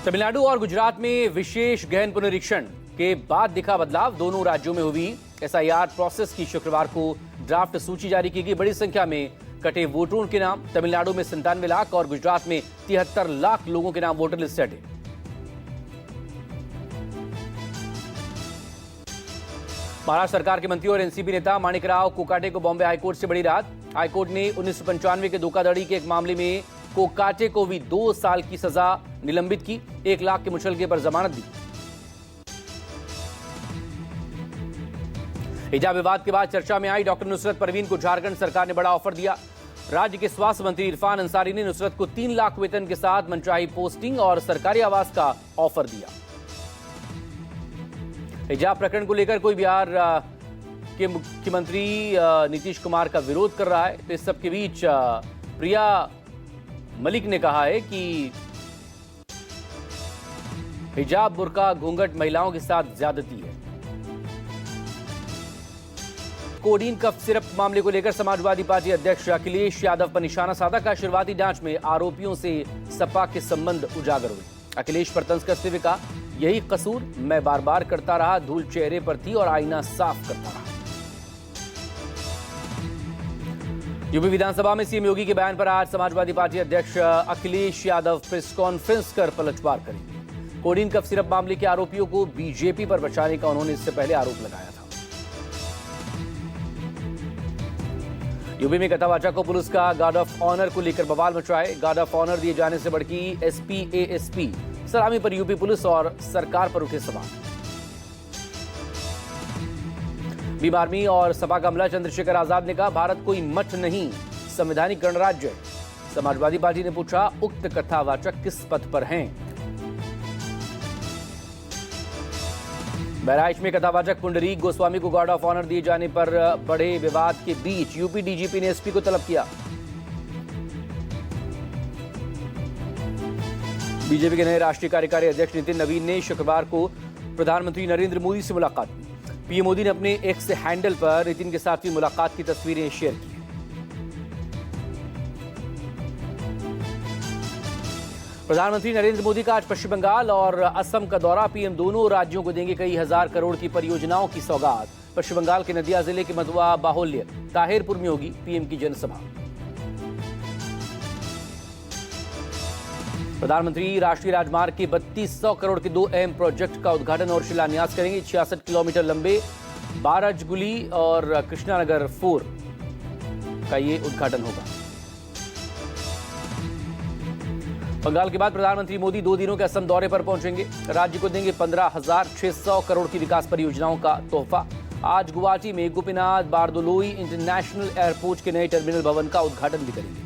तमिलनाडु और गुजरात में विशेष गहन पुनरीक्षण के बाद दिखा बदलाव। दोनों राज्यों में हुई एसआईआर प्रोसेस की शुक्रवार को ड्राफ्ट सूची जारी की गई। बड़ी संख्या में कटे वोटरों के नाम। तमिलनाडु में 97 लाख और गुजरात में 73 लाख लोगों के नाम वोटर लिस्ट से हटे। महाराष्ट्र सरकार के मंत्री और एनसीपी नेता माणिकराव कोकाटे को बॉम्बे हाईकोर्ट से बड़ी राहत। हाईकोर्ट ने 1995 के धोखाधड़ी के एक मामले में कोकाटे को भी 2 साल की सजा निलंबित की। 1 लाख के मुचलके पर जमानत दी। हिजाब विवाद के बाद चर्चा में आई डॉक्टर नुसरत परवीन को झारखंड सरकार ने बड़ा ऑफर दिया। राज्य के स्वास्थ्य मंत्री इरफान अंसारी ने नुसरत को 3 लाख वेतन के साथ मनचाही पोस्टिंग और सरकारी आवास का ऑफर दिया। हिजाब प्रकरण को लेकर कोई बिहार के मुख्यमंत्री नीतीश कुमार का विरोध कर रहा है, तो इस सब के बीच प्रिया मलिक ने कहा है कि हिजाब, बुर्का, घूंघट महिलाओं के साथ ज्यादती है। कोडीन कफ सिरप मामले को लेकर समाजवादी पार्टी अध्यक्ष अखिलेश यादव पर निशाना साधा। का शुरुआती जांच में आरोपियों से सपा के संबंध उजागर हुए। अखिलेश पर तंज कसते हुए कहा, यही कसूर मैं बार बार करता रहा, धूल चेहरे पर थी और आईना साफ करता रहा। यूपी विधानसभा में सीएम योगी के बयान पर आज समाजवादी पार्टी अध्यक्ष अखिलेश यादव प्रेस कॉन्फ्रेंस कर पलटवार करेंगे। कोडीन कफ सिरप मामले के आरोपियों को बीजेपी पर बचाने का उन्होंने इससे पहले आरोप लगाया था। यूपी में कथावाचा को पुलिस का गार्ड ऑफ ऑनर को लेकर बवाल मचा है। गार्ड ऑफ ऑनर दिए जाने से भड़की एसपी एएसपी सलामी पर यूपी पुलिस और सरकार पर उठे सवाल। भीम आर्मी और सपा का अमला चंद्रशेखर आजाद ने कहा, भारत कोई मठ नहीं, संवैधानिक गणराज्य है। समाजवादी पार्टी ने पूछा, उक्त कथावाचक किस पद पर हैं? बहराइच में कथावाचक पुंडरीक गोस्वामी को गार्ड ऑफ ऑनर दिए जाने पर बढ़े विवाद के बीच यूपी डीजीपी ने एसपी को तलब किया। बीजेपी के नए राष्ट्रीय कार्यकारी अध्यक्ष नितिन नवीन ने शुक्रवार को प्रधानमंत्री नरेंद्र मोदी से मुलाकात की। पीएम मोदी ने अपने एक्स हैंडल पर नितिन के साथ हुई मुलाकात की तस्वीरें शेयर की। प्रधानमंत्री नरेंद्र मोदी का आज पश्चिम बंगाल और असम का दौरा। पीएम दोनों राज्यों को देंगे कई हजार करोड़ की परियोजनाओं की सौगात। पश्चिम बंगाल के नदिया जिले के मधुआ बाहुल्य ताहिरपुर में होगी पीएम की जनसभा। प्रधानमंत्री राष्ट्रीय राजमार्ग के 3200 करोड़ के 2 अहम प्रोजेक्ट का उद्घाटन और शिलान्यास करेंगे। 66 किलोमीटर लंबे बाराजगुली और कृष्णानगर 4 का ये उद्घाटन होगा। बंगाल के बाद प्रधानमंत्री मोदी 2 दिनों के असम दौरे पर पहुंचेंगे। राज्य को देंगे 15,600 करोड़ की विकास परियोजनाओं का तोहफा। आज गुवाहाटी में गोपीनाथ बारदोलोई इंटरनेशनल एयरपोर्ट के नए टर्मिनल भवन का उद्घाटन भी करेंगे।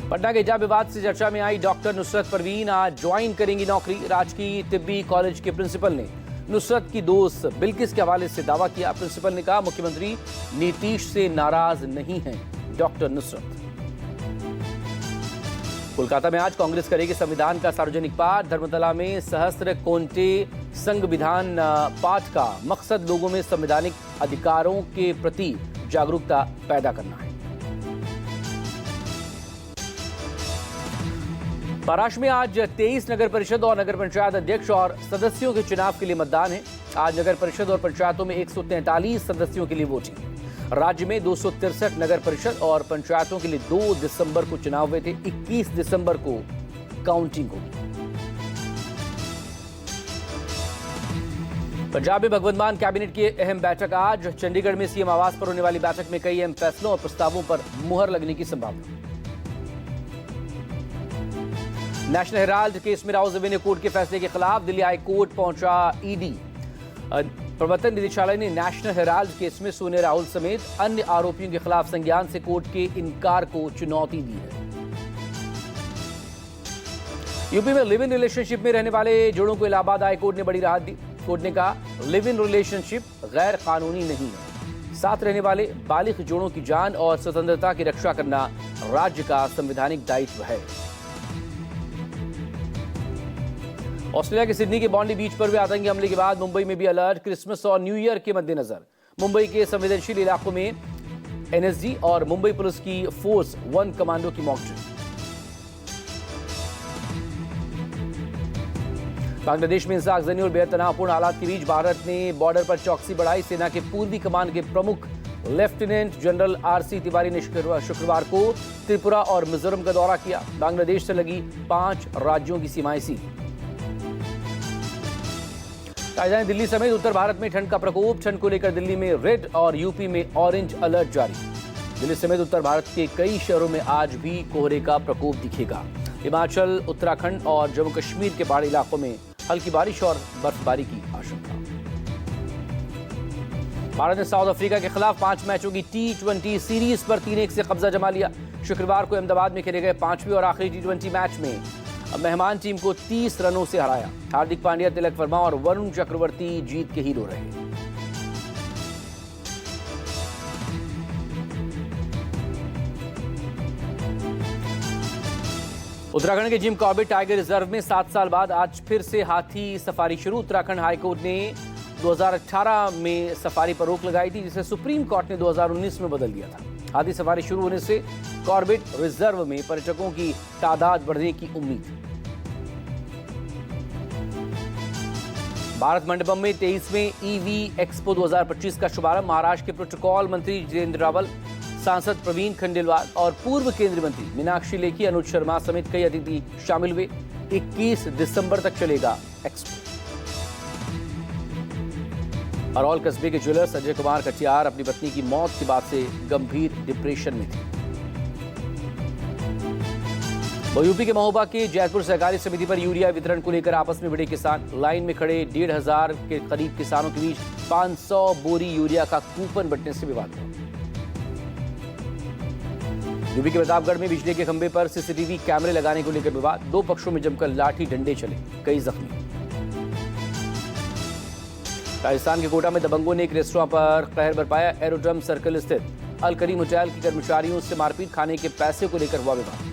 पटना के हिजाब विवाद से चर्चा में आई डॉक्टर नुसरत परवीन आज ज्वाइन करेंगी नौकरी। राजकीय तिब्बी कॉलेज के प्रिंसिपल ने नुसरत की दोस्त बिल्किस के हवाले से दावा किया। प्रिंसिपल ने कहा, मुख्यमंत्री नीतीश से नाराज नहीं हैं डॉक्टर नुसरत। कोलकाता में आज कांग्रेस करेगी संविधान का सार्वजनिक पाठ। धर्मतला में सहस्त्र कोंटे संविधान पाठ का मकसद लोगों में संवैधानिक अधिकारों के प्रति जागरूकता पैदा करना है। महाराष्ट्र में आज 23 नगर परिषद और नगर पंचायत अध्यक्ष और सदस्यों के चुनाव के लिए मतदान है। आज नगर परिषद और पंचायतों में 143 सदस्यों के लिए वोटिंग। राज्य में 263 नगर परिषद और पंचायतों के लिए 2 दिसंबर को चुनाव हुए थे। 21 दिसंबर को काउंटिंग होगी। पंजाब में भगवंत मान कैबिनेट की अहम बैठक आज। चंडीगढ़ में सीएम आवास पर होने वाली बैठक में कई अहम फैसलों और प्रस्तावों पर मुहर लगने की संभावना। नेशनल हेराल्ड केस में राहुल द्रविड़ कोर्ट के फैसले के खिलाफ दिल्ली हाई कोर्ट पहुंचा ईडी। प्रवर्तन निदेशालय ने नेशनल हेराल्ड केस में सोने राहुल समेत अन्य आरोपियों के खिलाफ संज्ञान से कोर्ट के इनकार को चुनौती दी है। यूपी में लिव इन रिलेशनशिप में रहने वाले जोड़ों को इलाहाबाद हाई कोर्ट ने बड़ी राहत दी। कोर्ट ने कहा, लिव इन रिलेशनशिप गैर कानूनी नहीं है। साथ रहने वाले बालिग जोड़ों की जान और स्वतंत्रता की रक्षा करना राज्य का संवैधानिक दायित्व है। ऑस्ट्रेलिया के सिडनी के बॉन्डी बीच पर हुए आतंकी हमले के बाद मुंबई में भी अलर्ट। क्रिसमस और न्यू ईयर के मद्देनजर मुंबई के संवेदनशील इलाकों में एनएसजी और मुंबई पुलिस की फोर्स 1 कमांडो की मॉक ड्रिल। बांग्लादेश में इंसाकजनी और बेतनावपूर्ण हालात के बीच भारत ने बॉर्डर पर चौकसी बढ़ाई। सेना के पूर्वी कमान के प्रमुख लेफ्टिनेंट जनरल आरसी तिवारी ने शुक्रवार को त्रिपुरा और मिजोरम का दौरा किया। बांग्लादेश से लगी 5 राज्यों की सीमाएं सील। राजधानी दिल्ली समेत उत्तर भारत में ठंड का प्रकोप। ठंड को लेकर दिल्ली में रेड और यूपी में ऑरेंज अलर्ट जारी। दिल्ली समेत उत्तर भारत के कई शहरों में आज भी कोहरे का प्रकोप दिखेगा। हिमाचल, उत्तराखंड और जम्मू कश्मीर के पहाड़ी इलाकों में हल्की बारिश और बर्फबारी की आशंका। भारत ने साउथ अफ्रीका के खिलाफ 5 मैचों की T20 सीरीज पर 3-1 से कब्जा जमा लिया। शुक्रवार को अहमदाबाद में खेले गए 5वें और आखिरी T20 मैच में मेहमान टीम को 30 रनों से हराया। हार्दिक पांड्या, तिलक वर्मा और वरुण चक्रवर्ती जीत के हीरो रहे। उत्तराखंड के जिम कॉर्बेट टाइगर रिजर्व में 7 साल बाद आज फिर से हाथी सफारी शुरू। उत्तराखंड हाईकोर्ट ने 2018 में सफारी पर रोक लगाई थी, जिसे सुप्रीम कोर्ट ने 2019 में बदल दिया था। हाथी सफारी शुरू होने से कॉर्बेट रिजर्व में पर्यटकों की तादाद बढ़ने की उम्मीद। भारत मंडपम में 23वें ईवी एक्सपो 2025 का शुभारंभ। महाराष्ट्र के प्रोटोकॉल मंत्री जितेंद्र रावल, सांसद प्रवीण खंडेलवाल और पूर्व केंद्रीय मंत्री मीनाक्षी लेखी, अनुज शर्मा समेत कई अतिथि शामिल हुए। 21 दिसंबर तक चलेगा एक्सपो। अरौल कस्बे के ज्वेलर्स अजय कुमार कटियार अपनी पत्नी की मौत के बाद से गंभीर डिप्रेशन में थे। यूपी के महोबा के जयपुर सहकारी समिति पर यूरिया वितरण को लेकर आपस में भिड़े किसान। लाइन में खड़े 1,500 के करीब किसानों के बीच 500 बोरी यूरिया का कूपन बंटने से विवाद हुआ। यूपी के प्रतापगढ़ में बिजली के खंभे पर सीसीटीवी कैमरे लगाने को लेकर विवाद। 2 पक्षों में जमकर लाठी डंडे चले, कई जख्मी। राजस्थान के कोटा में दबंगों ने एक रेस्टोरेंट पर कहर बरपाया। एरोड्रम सर्कल स्थित अल करीम होटल के कर्मचारियों से मारपीट। खाने के पैसे को लेकर हुआ विवाद।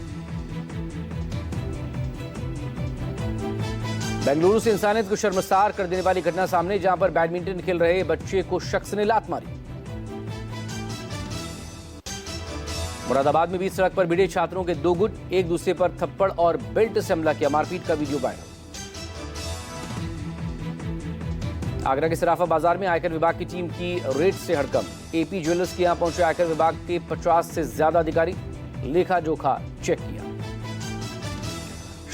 बेंगलुरु से इंसानियत को शर्मसार कर देने वाली घटना सामने, जहां पर बैडमिंटन खेल रहे बच्चे को शख्स ने लात मारी। मुरादाबाद में बीच सड़क पर भिड़े छात्रों के 2 गुट, एक दूसरे पर थप्पड़ और बेल्ट से हमला किया। मारपीट का वीडियो वायरल। आगरा के सराफा बाजार में आयकर विभाग की टीम की रेड से हड़कंप। एपी ज्वेलर्स के यहां पहुंचे आयकर विभाग के 50 से ज्यादा अधिकारी, लेखा जोखा चेक किया।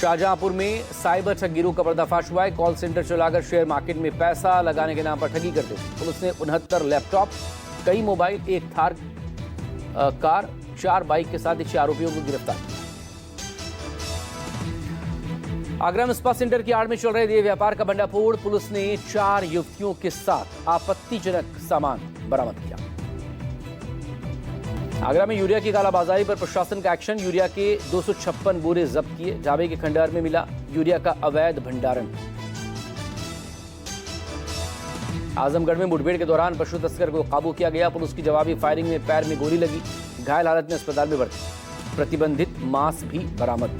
शाहजहांपुर में साइबर ठग गिरोह का पर्दाफाश हुआ है। कॉल सेंटर चलाकर शेयर मार्केट में पैसा लगाने के नाम पर ठगी करते थे। पुलिस ने 69 लैपटॉप, कई मोबाइल, एक थार कार, 4 बाइक के साथ 6 आरोपियों को गिरफ्तार किया। आगरा में स्पा सेंटर की आड़ में चल रहे देह व्यापार का भंडाफोड़। पुलिस ने 4 युवतियों के साथ आपत्तिजनक सामान बरामद किया। आगरा में यूरिया की कालाबाजारी पर प्रशासन का एक्शन। यूरिया के 256 बोरे जब्त किए। जावे के खंडहर में मिला यूरिया का अवैध भंडारण। आजमगढ़ में मुठभेड़ के दौरान पशु तस्कर को काबू किया गया। पुलिस की जवाबी फायरिंग में पैर में गोली लगी, घायल हालत में अस्पताल में भर्ती। प्रतिबंधित मांस भी बरामद।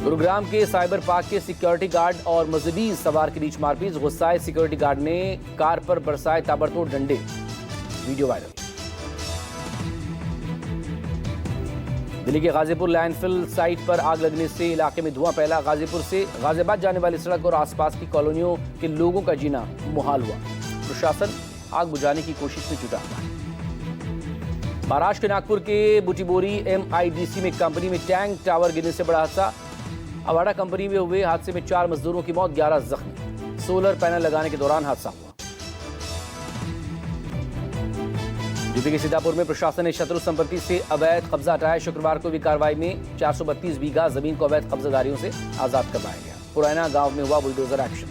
गुरुग्राम के साइबर पार्क के सिक्योरिटी गार्ड और मजहबी सवार के बीच मारपीट। गुस्साए सिक्योरिटी गार्ड ने कार पर बरसाए ताबड़तोड़ डंडे, वीडियो वायरल। दिल्ली के गाजीपुर लैंडफिल साइट पर आग लगने से इलाके में धुआं फैला। गाजीपुर से गाजियाबाद जाने वाली सड़क और आसपास की कॉलोनियों के लोगों का जीना मुहाल हुआ। प्रशासन आग बुझाने की कोशिश में जुटा हुआ है। महाराष्ट्र के नागपुर के बुटीबोरी MIDC में कंपनी में टैंक टावर गिरने से बड़ा हादसा। अवाड़ा कंपनी में हुए हादसे में 4 मजदूरों की मौत, 11 जख्मी। सोलर पैनल लगाने के दौरान हादसा हुआ। यूपी के सीतापुर में प्रशासन ने शत्रु संपत्ति से अवैध कब्जा हटाया। शुक्रवार को भी कार्रवाई में 432 बीघा जमीन को अवैध कब्जादारियों से आजाद करवाया गया। पुराना गांव में हुआ बुलडोजर एक्शन।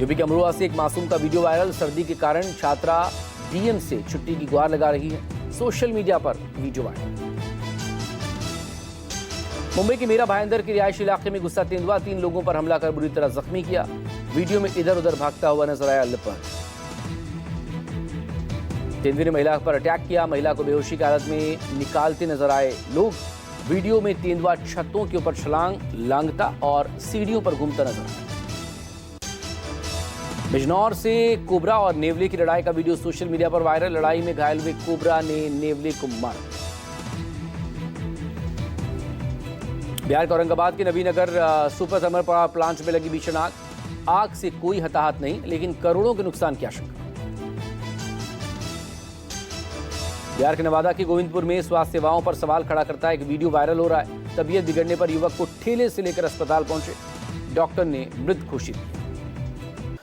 यूपी के अमरोहा से एक मासूम का वीडियो वायरल। सर्दी के कारण छात्रा DM से छुट्टी की गुहार लगा रही है। सोशल मीडिया पर वीडियो वायरल। मुंबई के मीरा भाईंदर के रिहायशी इलाके में गुस्सा तेंदुआ 3 लोगों पर हमला कर बुरी तरह जख्मी किया। वीडियो में इधर उधर भागता हुआ नजर आया लिपट। तेंदुए ने महिला पर अटैक किया। महिला को बेहोशी की हालत में निकालते नजर आए लोग। वीडियो में तेंदुआ छतों के ऊपर छलांग लांघता और सीढ़ियों पर घूमता नजर आया। बिजनौर से कोबरा और नेवले की लड़ाई का वीडियो सोशल मीडिया पर वायरल। लड़ाई में घायल हुए कोबरा ने नेवले को मारा। बिहार के औरंगाबाद के Nabinagar super thermal power plant में लगी भीषण आग। आग से कोई हताहत नहीं, लेकिन करोड़ों के नुकसान की आशंका। बिहार के नवादा के गोविंदपुर में स्वास्थ्य सेवाओं पर सवाल खड़ा करता है एक वीडियो वायरल हो रहा है। तबीयत बिगड़ने पर युवक को ठेले से लेकर अस्पताल पहुंचे, डॉक्टर ने मृत घोषित किया।